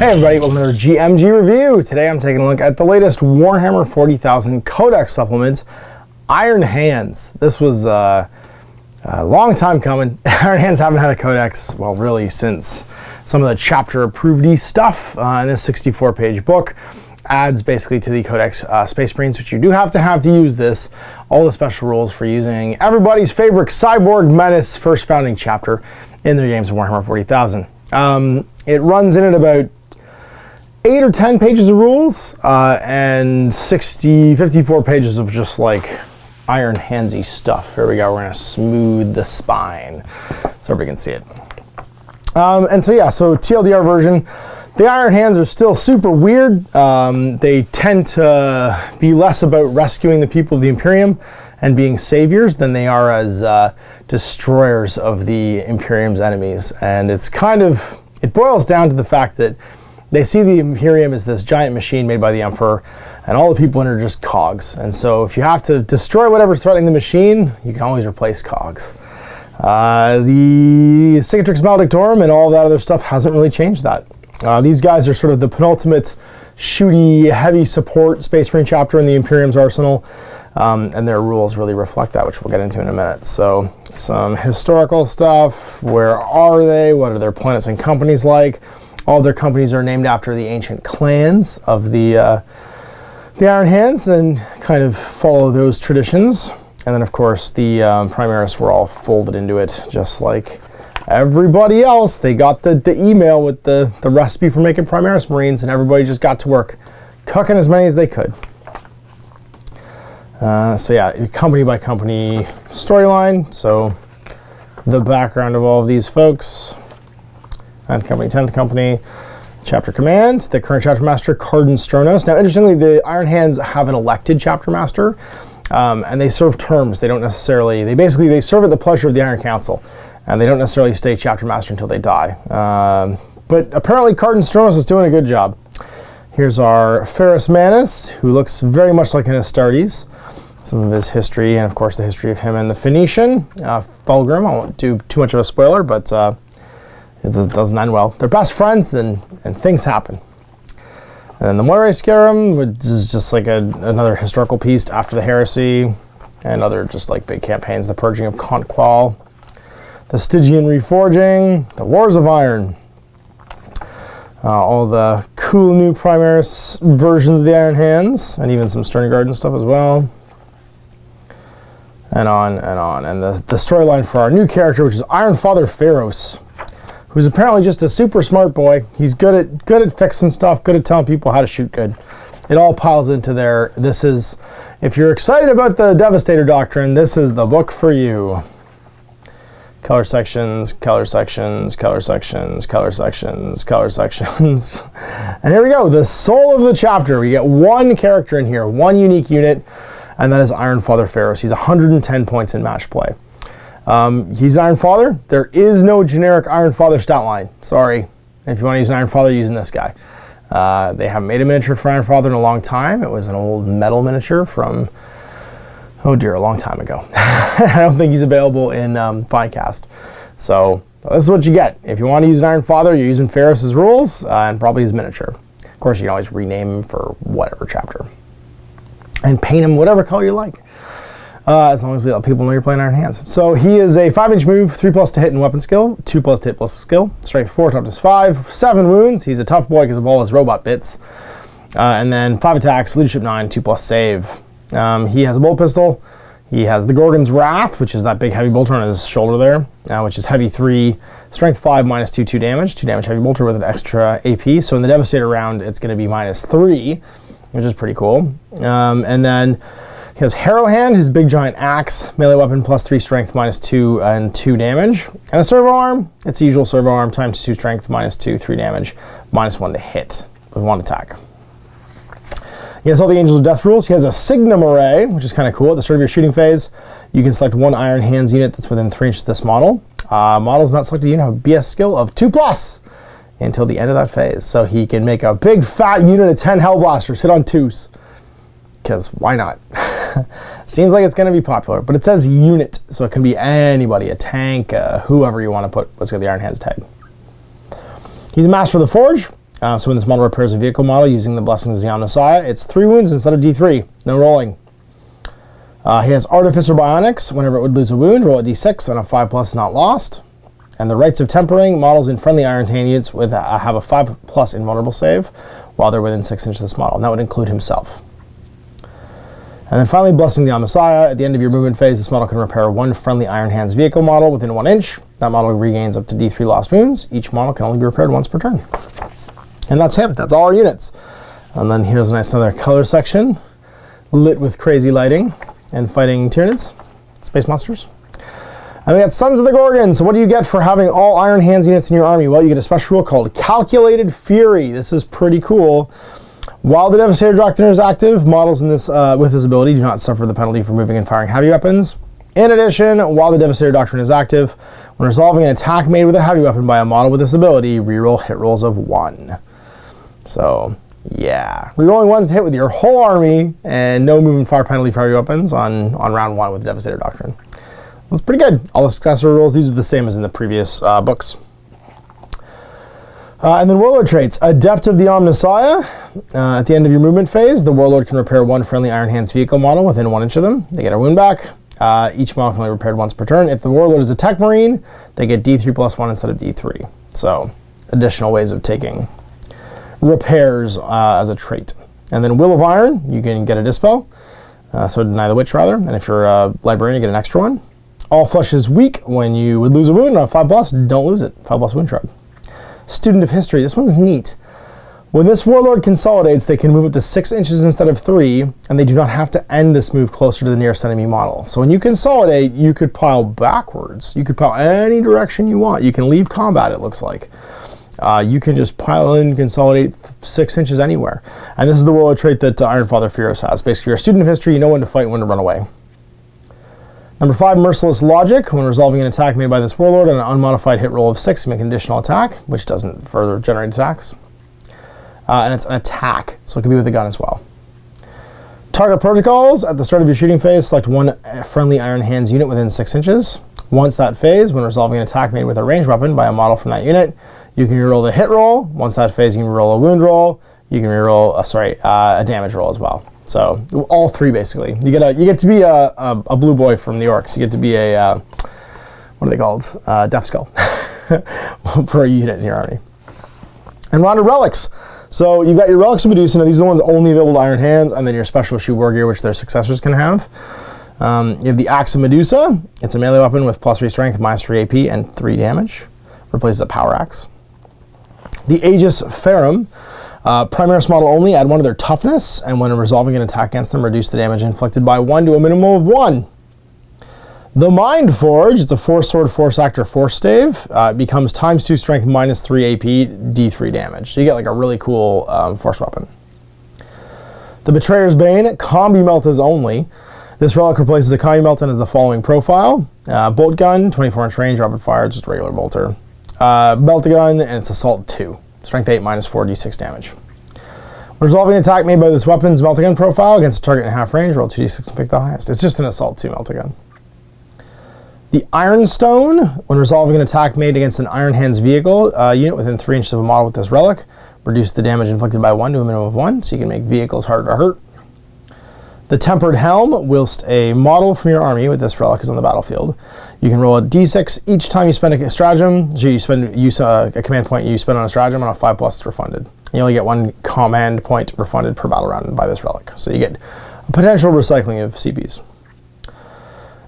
Hey everybody, welcome to another GMG review. Today I'm taking a look at the latest Warhammer 40,000 Codex Supplement, Iron Hands. This was a long time coming. Iron Hands haven't had a Codex, well really since some of the chapter approved-y stuff in this 64-page book. Adds basically to the Codex Space Marines, which you do have to use this, all the special rules for using everybody's favorite Cyborg Menace first founding chapter in their games of Warhammer 40,000. It runs in at about 8 or 10 pages of rules and 54 pages of just like Iron Handsy stuff. Here we go, we're gonna smooth the spine so everybody can see it. And so yeah, so TLDR version, the Iron Hands are still super weird. They tend to be less about rescuing the people of the Imperium and being saviors than they are as destroyers of the Imperium's enemies. And it's kind of, it boils down to the fact that they see the Imperium as this giant machine made by the Emperor, and all the people in it are just cogs. And so if you have to destroy whatever's threatening the machine, you can always replace cogs. The Cicatrix Maledictorum and all that other stuff hasn't really changed that. These guys are sort of the penultimate shooty, heavy support Space Marine chapter in the Imperium's arsenal, and their rules really reflect that, which we'll get into in a minute. So some historical stuff, where are they, what are their planets and companies like? All their companies are named after the ancient clans of the Iron Hands and kind of follow those traditions. And then of course the Primaris were all folded into it just like everybody else. They got the email with the recipe for making Primaris Marines, and everybody just got to work cooking as many as they could. So yeah, company by company storyline. So the background of all of these folks: 9th Company, 10th Company, Chapter Command, the current Chapter Master, Cardin Stronos. Now, interestingly, the Iron Hands have an elected Chapter Master, and they serve terms. They don't necessarily, they serve at the pleasure of the Iron Council, and they don't necessarily stay Chapter Master until they die. But apparently, Cardin Stronos is doing a good job. Here's our Ferrus Manus, who looks very much like an Astartes. Some of his history, and of course, the history of him and the Phoenician. Fulgrim, I won't do too much of a spoiler, but it doesn't end well. They're best friends, and things happen. And then the Moire Scarum, which is just like another historical piece after the Heresy, and other just like big campaigns. The Purging of Contqual, the Stygian Reforging, the Wars of Iron, all the cool new Primaris versions of the Iron Hands, and even some Sternguard and stuff as well. And on and on. And the storyline for our new character, which is Iron Father Pharos, who's apparently just a super smart boy. He's good at fixing stuff, good at telling people how to shoot good. It all piles into there. This is, if you're excited about the Devastator Doctrine, this is the book for you. Color sections, color sections, color sections, color sections, color sections. And here we go, the soul of the chapter. We get one character in here, one unique unit, and that is Iron Father Pharos. He's 110 points in match play. He's Iron Father. There is no generic Iron Father stat line. Sorry. If you want to use an Iron Father, using this guy. They haven't made a miniature for Iron Father in a long time. It was an old metal miniature from, oh dear, a long time ago. I don't think he's available in Finecast. So this is what you get. If you want to use an Iron Father, you're using Pharos' rules and probably his miniature. Of course, you can always rename him for whatever chapter. And paint him whatever color you like. As long as you let people know you're playing Iron Hands. So he is a 5-inch move, 3+ to hit and weapon skill, 2+ to hit plus skill, strength 4, toughness 5, 7 wounds. He's a tough boy because of all his robot bits. And then 5 attacks, leadership 9, 2+ save. He has a bolt pistol. He has the Gorgon's Wrath, which is that big heavy bolter on his shoulder there, which is heavy 3, strength 5, -2, 2 damage. 2 damage heavy bolter with an extra AP. So in the Devastator round, it's going to be -3, which is pretty cool. And then he has Harrow Hand, his big giant axe, melee weapon, +3 strength, -2, and 2 damage. And a servo arm, it's the usual servo arm, ×2 strength, -2, 3 damage, -1 to hit with 1 attack. He has all the Angels of Death rules. He has a Signum Array, which is kind of cool. At the start of your shooting phase, you can select one Iron Hands unit that's within 3 inches of this model. Models not selected unit have a BS skill of 2+ until the end of that phase. So he can make a big fat unit of 10 Hellblasters hit on 2s. Because why not? Seems like it's going to be popular, but it says unit, so it can be anybody, a tank, whoever you want to put. Let's get the Iron Hands tag. He's a Master of the Forge. So when this model repairs a vehicle model using the Blessings of the Omnissiah, it's 3 wounds instead of D3. No rolling. He has Artificer Bionics. Whenever it would lose a wound, roll a D6, and a 5+ is not lost. And the Rites of Tempering, models in friendly Iron Hand units have a 5+ invulnerable save while they're within 6 inches of this model. And that would include himself. And then finally, Blessing the Omnissiah. At the end of your movement phase, this model can repair 1 friendly Iron Hands vehicle model within 1 inch. That model regains up to D3 lost wounds. Each model can only be repaired once per turn. And that's him. That's all our units. And then here's a nice another color section, lit with crazy lighting and fighting Tyranids, space monsters. And we got Sons of the Gorgons. So what do you get for having all Iron Hands units in your army? Well, you get a special rule called Calculated Fury. This is pretty cool. While the Devastator Doctrine is active, models in this with this ability do not suffer the penalty for moving and firing heavy weapons. In addition, while the Devastator Doctrine is active, when resolving an attack made with a heavy weapon by a model with this ability, reroll hit rolls of 1. So, yeah. Rerolling 1s to hit with your whole army, and no move and fire penalty for heavy weapons on round 1 with the Devastator Doctrine. That's pretty good. All the successor rules, these are the same as in the previous books. And then Warlord traits. Adept of the Omnissiah. At the end of your movement phase, the Warlord can repair 1 friendly Iron Hands vehicle model within 1 inch of them. They get a wound back. Each model can only be repaired once per turn. If the Warlord is a Tech Marine, they get D3+1 instead of D3. So, additional ways of taking repairs as a trait. And then Will of Iron, you can get a Dispel. So Deny the Witch, rather. And if you're a Librarian, you get an extra one. All Flesh is weak. When you would lose a wound on a 5+, don't lose it. 5+ wound shrug. Student of History. This one's neat. When this Warlord consolidates, they can move up to 6 inches instead of 3, and they do not have to end this move closer to the nearest enemy model. So when you consolidate, you could pile backwards. You could pile any direction you want. You can leave combat, it looks like. You can just pile in, consolidate 6 inches anywhere. And this is the Warlord trait that Ironfather Fearos has. Basically, you're a student of history, you know when to fight and when to run away. Number 5, Merciless Logic. When resolving an attack made by this Warlord on an unmodified hit roll of 6, you make an additional attack, which doesn't further generate attacks. And it's an attack, so it can be with a gun as well. Target Protocols. At the start of your shooting phase, select 1 friendly Iron Hands unit within 6 inches. Once that phase, when resolving an attack made with a ranged weapon by a model from that unit, you can reroll the hit roll. Once that phase, you can reroll a wound roll. You can reroll a damage roll as well. So all 3 basically. You get to be a blue boy from the Orcs. You get to be a what are they called? Death Skull for a unit in your army. And round of Relics. So you've got your Relics of Medusa. Now these are the ones only available to Iron Hands, and then your Special Issue War Gear, which their successors can have. You have the Axe of Medusa. It's a melee weapon with +3 strength, -3 AP, and 3 damage. Replaces a power axe. The Aegis Ferrum. Primaris model only, add 1 to their toughness, and when resolving an attack against them, reduce the damage inflicted by 1 to a minimum of 1. The Mind Forge, it's a Force Sword, Force Actor, Force Stave. It becomes ×2 strength, -3 AP, D3 damage. So you get like a really cool force weapon. The Betrayer's Bane, Combi Meltas only. This relic replaces a Combi Melt and has the following profile. Bolt gun, 24-inch range, rapid fire, just regular bolter. Melt gun, and it's Assault 2. Strength 8, -4, D6 damage. When resolving an attack made by this weapon's Melt gun profile against a target in half range, roll 2d6 and pick the highest. It's just an Assault 2 Melt gun. The Ironstone, when resolving an attack made against an Iron Hands vehicle unit within 3 inches of a model with this relic, reduce the damage inflicted by 1 to a minimum of 1, so you can make vehicles harder to hurt. The Tempered Helm, whilst a model from your army with this relic is on the battlefield, you can roll a d6 each time you spend a stratagem. So you use a command point you spend on a stratagem, on a 5+, it's refunded. You only get 1 command point refunded per battle round by this relic. So you get a potential recycling of CPs.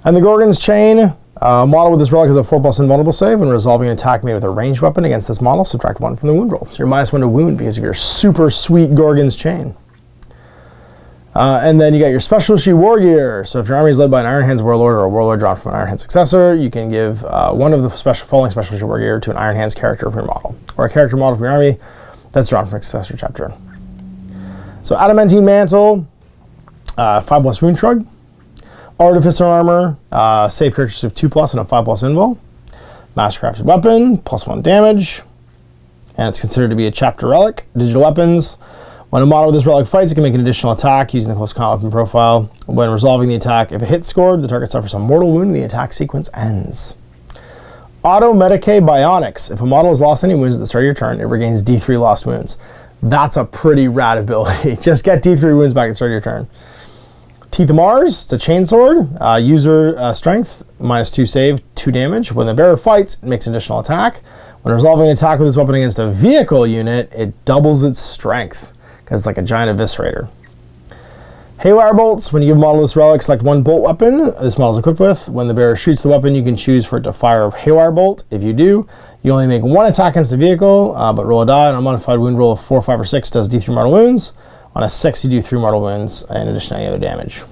And the Gorgon's Chain, a model with this relic has a 4+ invulnerable save. When resolving an attack made with a ranged weapon against this model, subtract 1 from the wound roll. So you're -1 to wound because of your super sweet Gorgon's Chain. And then you got your Special Issue War Gear. So if your army is led by an Iron Hands Warlord or a Warlord drawn from an Iron Hands successor, you can give 1 of the following Special Issue War Gear to an Iron Hands character from your model, or a character model from your army that's drawn from a successor chapter. So Adamantine Mantle, 5+ wound shrug. Artificer Armor, save characters of 2+ and a 5+ invul. Mastercrafted Weapon, +1 damage. And it's considered to be a chapter relic. Digital Weapons. When a model with this relic fights, it can make an additional attack using the close combat weapon profile. When resolving the attack, if a hit scored, the target suffers a mortal wound and the attack sequence ends. Auto Medicae Bionics. If a model has lost any wounds at the start of your turn, it regains D3 lost wounds. That's a pretty rad ability. Just get D3 wounds back at the start of your turn. Teeth of Mars. It's a chainsword. User strength, -2 save, 2 damage. When the bearer fights, it makes an additional attack. When resolving an attack with this weapon against a vehicle unit, it doubles its strength, because it's like a giant eviscerator. Haywire bolts. When you give a model this relic, select one bolt weapon this model is equipped with. When the bearer shoots the weapon, you can choose for it to fire a haywire bolt. If you do, you only make one attack against a vehicle, but roll a die. On a modified wound roll of 4, 5, or 6 does D3 mortal wounds. On a 6, you do 3 mortal wounds in addition to any other damage.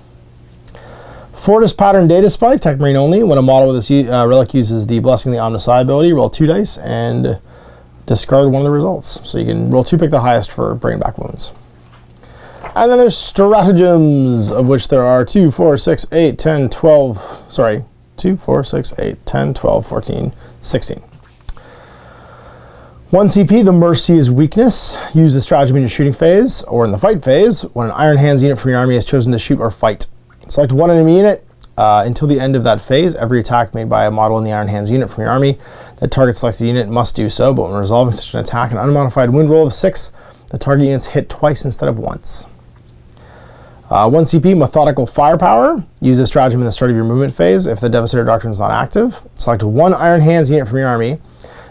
Fortis Pattern Data Spike, Tech Marine only. When a model with this relic uses the Blessing the Omnicide ability, roll 2 dice and discard one of the results. So you can roll 2, pick the highest for bringing back wounds. And then there's stratagems, of which there are 2, 4, 6, 8, 10, 12, sorry, 2, 4, 6, 8, 10, 12, 14, 16. 1 CP, the Mercy is weakness. Use the stratagem in your shooting phase or in the fight phase when an Iron Hands unit from your army is chosen to shoot or fight. Select one enemy unit until the end of that phase. Every attack made by a model in the Iron Hands unit from your army that targets selected unit must do so, but when resolving such an attack, an unmodified wound roll of 6, the target units hit twice instead of once. 1 CP, Methodical Firepower. Use this stratagem in the start of your movement phase. If the Devastator Doctrine is not active, select one Iron Hands unit from your army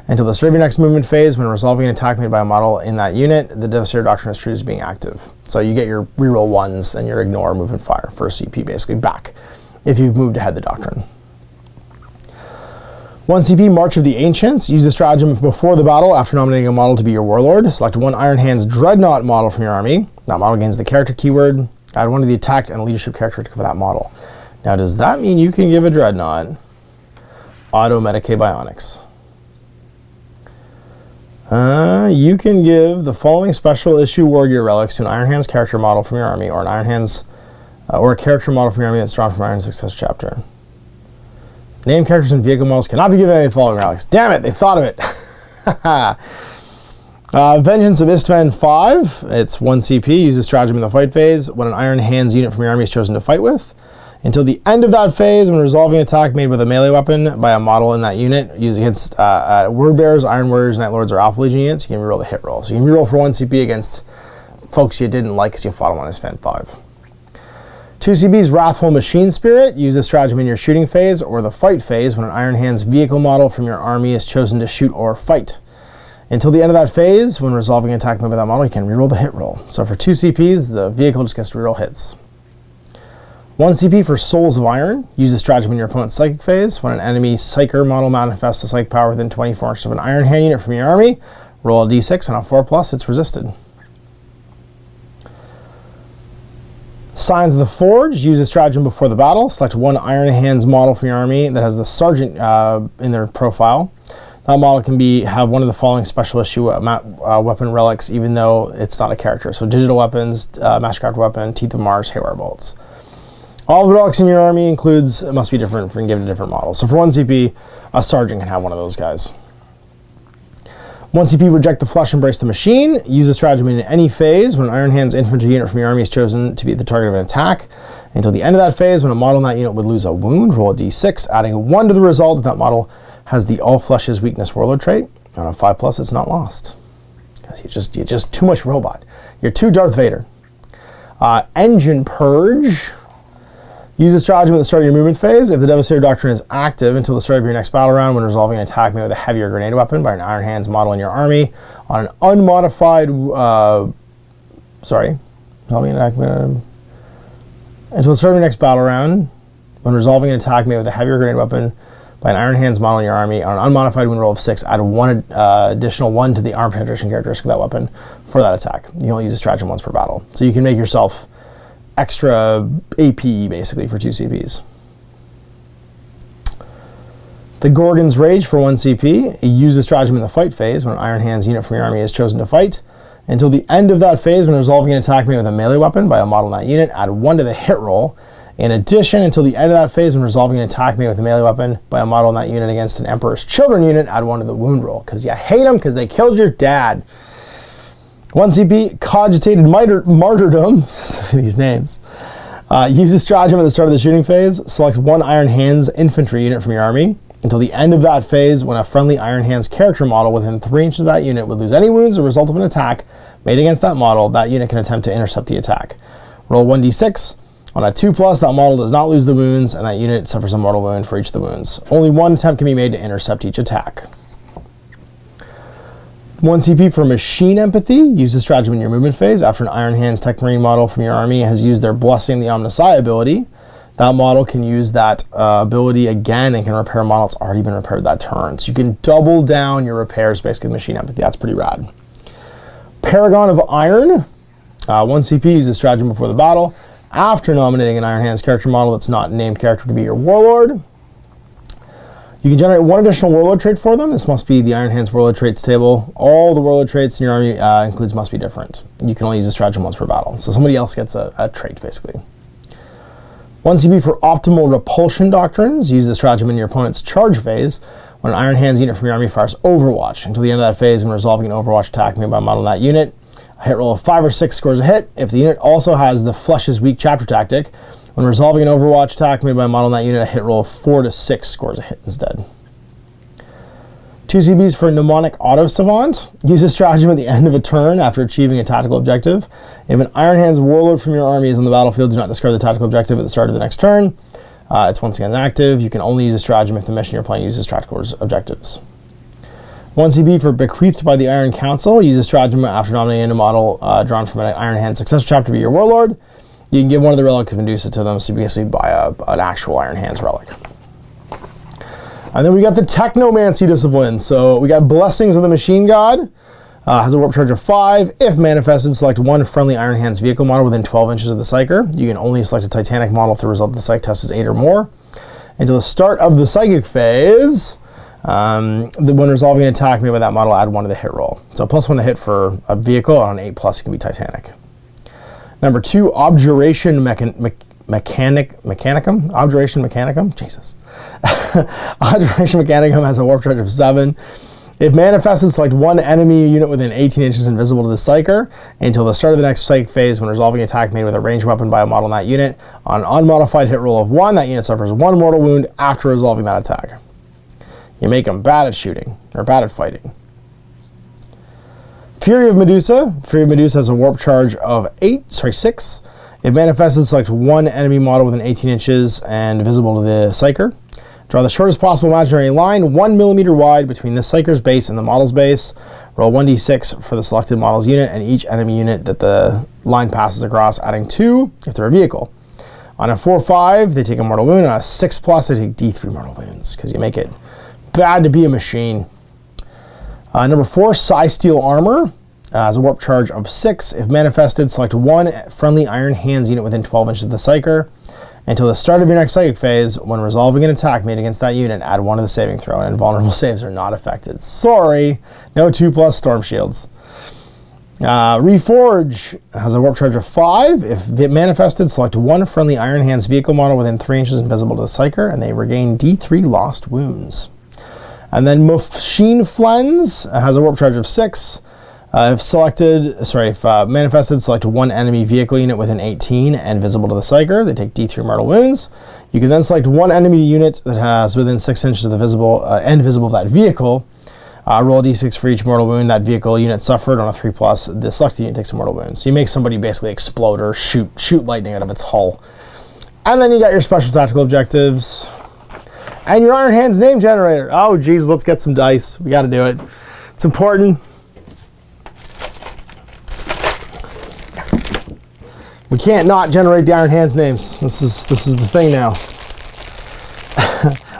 until the start of your next movement phase. When resolving an attack made by a model in that unit, the Devastator Doctrine is treated as being active. So you get your reroll 1s and your ignore movement fire for a CP basically back if you've moved ahead the Doctrine. 1 CP, March of the Ancients. Use the stratagem before the battle after nominating a model to be your warlord. Select one Iron Hands Dreadnought model from your army. That model gains the character keyword. Add one of the attack and leadership characteristics for that model. Now, does that mean you can give a Dreadnought Auto Medicae Bionics? You can give the following special issue War Gear relics to an Iron Hands character model from your army, or an Iron Hands, or a character model from your army that's drawn from Iron Success chapter. Named characters and vehicle models cannot be given any of the following relics. Damn it, they thought of it. Vengeance of Istvan 5. It's 1 CP. Use the stratagem in the fight phase when an Iron Hands unit from your army is chosen to fight with. Until the end of that phase, when resolving an attack made with a melee weapon by a model in that unit, used against Word Bearers, Iron Warriors, Night Lords, or Alpha Legion units, you can reroll the hit roll. So you can reroll for 1 CP against folks you didn't like because you fought them on Istvan 5. 2 CP's Wrathful Machine Spirit. Use the stratagem in your shooting phase or the fight phase when an Iron Hands vehicle model from your army is chosen to shoot or fight. Until the end of that phase, when resolving an attack made by that model, you can reroll the hit roll. So for 2 CPs, the vehicle just gets to reroll hits. 1 CP for Souls of Iron. Use the stratagem in your opponent's psychic phase. When an enemy psyker model manifests a psychic power within 24 inches of an Iron Hand unit from your army, roll a d6, and on 4+, it's resisted. Signs of the Forge. Use the stratagem before the battle. Select one Iron Hands model from your army that has the Sergeant in their profile. That model can have one of the following special issue weapon relics, even though it's not a character. So digital weapons, Mastercraft weapon, Teeth of Mars, Haywire bolts. All the relics in your army must be different and given to different models. So for 1 CP, a Sergeant can have one of those guys. 1 CP, Reject the Flesh, Embrace the Machine. Use the stratagem in any phase when an Iron Hands infantry unit from your army is chosen to be the target of an attack. Until the end of that phase, when a model in that unit would lose a wound, roll a d6, adding 1 to the result if that model has the All Flesh's Weakness Warlord trait. On a 5+, it's not lost. Because you're just too much robot. You're too Darth Vader. Engine Purge. Use the stratagem at the start of your movement phase. If the Devastator Doctrine is active until the start of your next battle round, when resolving an attack made with a heavier grenade weapon by an Iron Hands model in your army, on an unmodified, until the start of your next battle round, when resolving an attack made with a heavier grenade weapon by an Iron Hands model in your army, on an unmodified wound roll of 6, add one additional 1 to the arm penetration characteristic of that weapon for that attack. You only use a stratagem once per battle. So you can make yourself extra APE basically for 2 CPs. The Gorgon's Rage for 1 CP. Use the stratagem in the fight phase when an Iron Hands unit from your army is chosen to fight. Until the end of that phase, when resolving an attack made with a melee weapon by a model in that unit, add 1 to the hit roll. In addition, until the end of that phase, when resolving an attack made with a melee weapon by a model in that unit against an Emperor's Children unit, add 1 to the wound roll. Because you hate them because they killed your dad. 1 CP, Cogitated Martyrdom. These names. Use the stratagem at the start of the shooting phase. Select one Iron Hands infantry unit from your army until the end of that phase, when a friendly Iron Hands character model within 3 inches of that unit would lose any wounds as a result of an attack made against that model. That unit can attempt to intercept the attack. Roll 1d6. On a 2+, that model does not lose the wounds, and that unit suffers a mortal wound for each of the wounds. Only 1 attempt can be made to intercept each attack. 1 CP for Machine Empathy. Use this stratagem in your movement phase. After an Iron Hands Tech Marine model from your army has used their Blessing the Omnisci ability, that model can use that ability again and can repair a model that's already been repaired that turn. So you can double down your repairs basically with Machine Empathy. That's pretty rad. Paragon of Iron. 1 CP. Use this stratagem before the battle. After nominating an Iron Hands character model that's not named character to be your Warlord, you can generate 1 additional Warlord trait for them. This must be the Iron Hands Warlord traits table. All the Warlord traits in your army includes must be different. You can only use this stratagem once per battle. So somebody else gets a trait, basically. 1 CP for Optimal Repulsion Doctrines. Use this stratagem in your opponent's charge phase. When an Iron Hands unit from your army fires Overwatch, until the end of that phase, when resolving an Overwatch attack made by a model in that unit, a hit roll of 5 or 6 scores a hit. If the unit also has the Flesh's Weak Chapter Tactic, when resolving an Overwatch attack made by a model in that unit, a hit roll of 4 to 6 scores a hit instead. 2 CBs for Mnemonic Auto Savant. Use this stratagem at the end of a turn after achieving a tactical objective. If an Iron Hands Warlord from your army is on the battlefield, do not discard the tactical objective at the start of the next turn. It's once again inactive. You can only use a stratagem if the mission you're playing uses tactical objectives. 1 CB for Bequeathed by the Iron Council. Use a stratagem after nominating a model drawn from an Iron Hand Successor chapter to be your Warlord. You can give one of the relics and induce it to them, so you basically buy an actual Iron Hands relic. And then we got the Technomancy discipline. So we got Blessings of the Machine God. Has a warp charge of 5. If manifested, select 1 friendly Iron Hands vehicle model within 12 inches of the Psyker. You can only select a Titanic model if the result of the Psych test is 8 or more. Until the start of the Psychic phase, when resolving an attack made by that model, add 1 to the hit roll. So +1 to hit for a vehicle. On an 8+, it can be Titanic. Number 2, Objuration Mechanicum. Objuration Mechanicum. Jesus. Objuration Mechanicum has a warp charge of 7. If manifested, select 1 enemy unit within 18 inches invisible to the Psyker until the start of the next Psychic phase. When resolving an attack made with a ranged weapon by a model in that unit, on an unmodified hit roll of 1, that unit suffers 1 mortal wound after resolving that attack. You make them bad at shooting, or bad at fighting. Fury of Medusa. Fury of Medusa has a warp charge of 6. If manifested, select 1 enemy model within 18 inches and visible to the Psyker. Draw the shortest possible imaginary line 1 millimeter wide between the Psyker's base and the model's base. Roll 1d6 for the selected model's unit and each enemy unit that the line passes across, adding 2 if they're a vehicle. On a 4/5, they take a mortal wound. On a 6+, they take D3 mortal wounds, because you make it bad to be a machine. Number 4, Steel Armor. Has a warp charge of 6. If manifested, select 1 friendly Iron Hands unit within 12 inches of the Psyker. Until the start of your next Psychic phase, when resolving an attack made against that unit, add 1 to the saving throw, and invulnerable saves are not affected. Sorry, no 2+ Storm Shields. Reforge has a warp charge of 5. If it manifested, select 1 friendly Iron Hands vehicle model within 3 inches invisible to the Psyker, and they regain D3 lost wounds. And then Machine Flens has a warp charge of 6. If manifested, select 1 enemy vehicle unit within 18 and visible to the Psyker. They take D3 mortal wounds. You can then select 1 enemy unit that has within 6 inches of the visible of that vehicle. Roll a d6 for each mortal wound that vehicle unit suffered. On a 3+, the selected unit takes a mortal wound. So you make somebody basically explode or shoot lightning out of its hull. And then you got your special tactical objectives. And your Iron Hands name generator. Oh, geez, let's get some dice. We got to do it. It's important. We can't not generate the Iron Hands names. This is the thing now.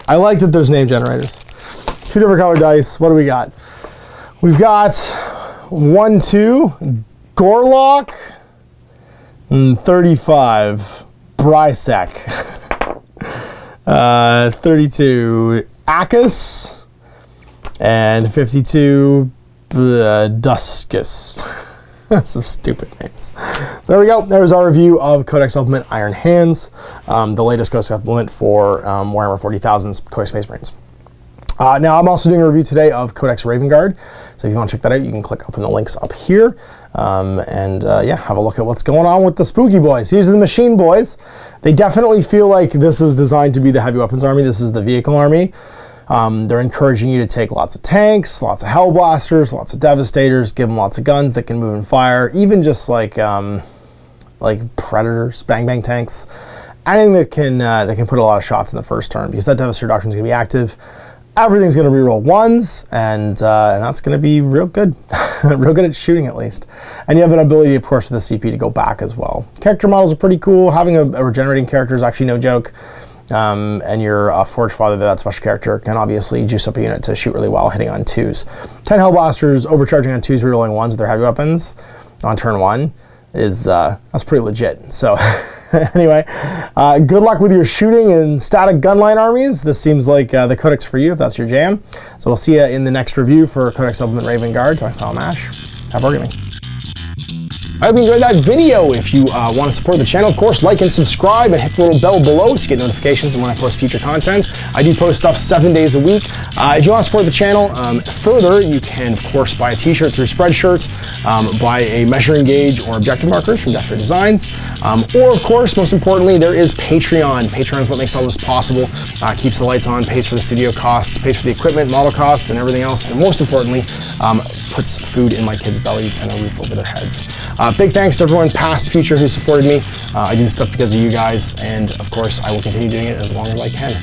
I like that there's name generators. 2 different colored dice. What do we got? We've got 1, 2, Gorlock, and 35, Brysek. 32, Akkus, and 52, Duskus. Some stupid names. So there we go. There's our review of Codex Supplement Iron Hands, the latest Codex Supplement for Warhammer 40,000's Codex Space Marines. Now, I'm also doing a review today of Codex Raven Guard. So if you want to check that out, you can click up in the links up here. Yeah, have a look at what's going on with the spooky boys. These are the machine boys. They definitely feel like this is designed to be the heavy weapons army. This is the vehicle army. They're encouraging you to take lots of tanks, lots of Hellblasters, lots of Devastators, give them lots of guns that can move and fire, even just like Predators, bang tanks. Anything that can put a lot of shots in the first turn, because that Devastator Doctrine is going to be active. Everything's going to reroll 1s, and that's going to be real good. Real good at shooting, at least. And you have an ability, of course, with the CP to go back as well. Character models are pretty cool. Having a regenerating character is actually no joke. And your Forge Father, that special character, can obviously juice up a unit to shoot really well, hitting on 2s. 10 Hellblasters, overcharging on 2s, rerolling 1s with their heavy weapons on turn 1 is that's pretty legit. So anyway, good luck with your shooting and static gunline armies. This seems like the Codex for you, if that's your jam. So we'll see you in the next review for Codex Supplement Raven Guard. Talk to Mash. Have wargaming. I hope you enjoyed that video. If you want to support the channel, of course, like and subscribe and hit the little bell below so you get notifications when I post future content. I do post stuff 7 days a week. If you want to support the channel further, you can, of course, buy a t-shirt through Spreadshirts, buy a measuring gauge or objective markers from Death Ray Designs, or, of course, most importantly, there is Patreon. Patreon is what makes all this possible, keeps the lights on, pays for the studio costs, pays for the equipment, model costs, and everything else, and most importantly, puts food in my kids' bellies and a roof over their heads. Big thanks to everyone, past, future, who supported me. I do this stuff because of you guys, and of course, I will continue doing it as long as I can.